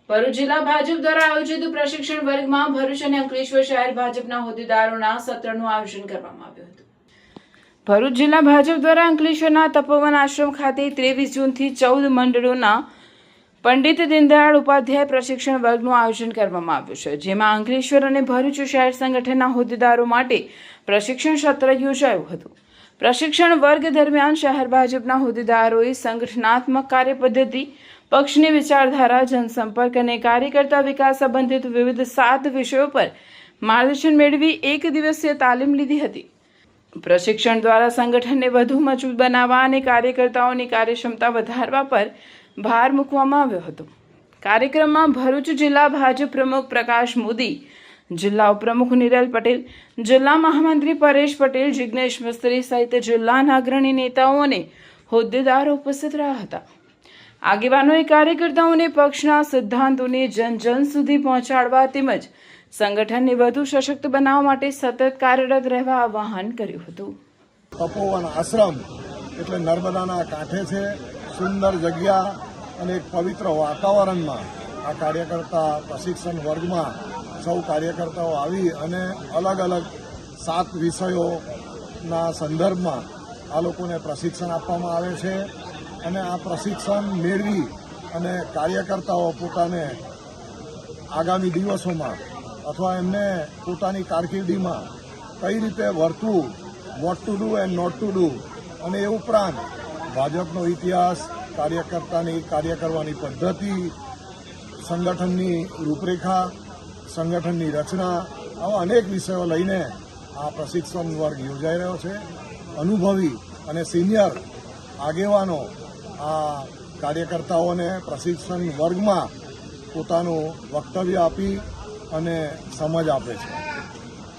ભરૂચ જિલ્લા ભાજપ દ્વારા આયોજિત પ્રશિક્ષણ વર્ગમાં ભરૂચ અને અંકલેશ્વર શહેર ભાજપના હોદ્દેદારોના સત્રનું આયોજન કરવામાં આવ્યું હતું। ભરૂચ જિલ્લા ભાજપ દ્વારા અંકલેશ્વરના તપોવન આશ્રમ ખાતે 23 જૂનથી 14 મંડળોના પંડિત દીનદયાળ ઉપાધ્યાય પ્રશિક્ષણ વર્ગનું આયોજન કરવામાં આવ્યું છે, જેમાં અંકલેશ્વર અને ભરૂચ શહેર સંગઠનના હોદ્દેદારો માટે પ્રશિક્ષણ સત્ર યોજાયું હતું। પ્રશિક્ષણ વર્ગ દરમિયાન શહેર ભાજપના હોદ્દેદારોએ સંગઠનાત્મક કાર્યપદ્ધતિ, પક્ષની વિચારધારા, જનસંપર્ક અને કાર્યકર્તા વિકાસ સંબંધિત વિવિધ 7 વિષયો પર માર્ગદર્શન મેળવી 1 દિવસીય તાલીમ લીધી હતી। પ્રશિક્ષણ દ્વારા સંગઠનને વધુ મજબૂત બનાવવા અને કાર્યકર્તાઓની કાર્યક્ષમતા વધારવા પર ભાર મૂકવામાં આવ્યો હતો। કાર્યક્રમમાં ભરૂચ જિલ્લા ભાજપ પ્રમુખ પ્રકાશ મોદી, જિલ્લા ઉપપ્રમુખ નિરલ પટેલ, જિલ્લા મહામંત્રી પરેશ પટેલ, જિગ્નેશ મિસ્ત્રી સહિત જિલ્લાના અગ્રણી નેતાઓ અને હોદ્દેદારો ઉપસ્થિત રહ્યા હતા। આગેવાનોએ કાર્યકર્તાઓને પક્ષના સિદ્ધાંતોને જન સુધી પહોંચાડવા તેમજ સંગઠનને વધુ સશક્ત બનાવવા માટે સતત કાર્યરત રહેવા આહ્વાન કર્યું હતું। તપોવન આશ્રમ એટલે નર્મદાના કાંઠે છે, સુંદર જગ્યા અને એક પવિત્ર વાતાવરણમાં આ કાર્યકર્તા પ્રશિક્ષણ વર્ગમાં સૌ કાર્યકર્તાઓ આવી અને અલગ અલગ 7 વિષયોના સંદર્ભમાં આ લોકોને પ્રશિક્ષણ આપવામાં આવે છે અને આ પ્રશિક્ષણ મેળવી અને કાર્યકર્તાઓ પોતાને આગામી દિવસોમાં અથવા એમને પોતાની કારકિર્દીમાં કઈ રીતે વર્તવું, what to do and not to do, અને એ ઉપરાંત ભાજપનો ઇતિહાસ, કાર્યકર્તાની કાર્ય કરવાની પદ્ધતિ, સંગઠનની રૂપરેખા, સંગઠનની રચના, આવા અનેક વિષયો લઈને આ પ્રશિક્ષણ વર્ગ યોજાઈ રહ્યો છે। અનુભવી અને સિનિયર આગેવાનો આ કાર્યકર્તાઓને પ્રશિક્ષણ વર્ગમાં પોતાનું વક્તવ્ય આપી અને સમજ આપે છે।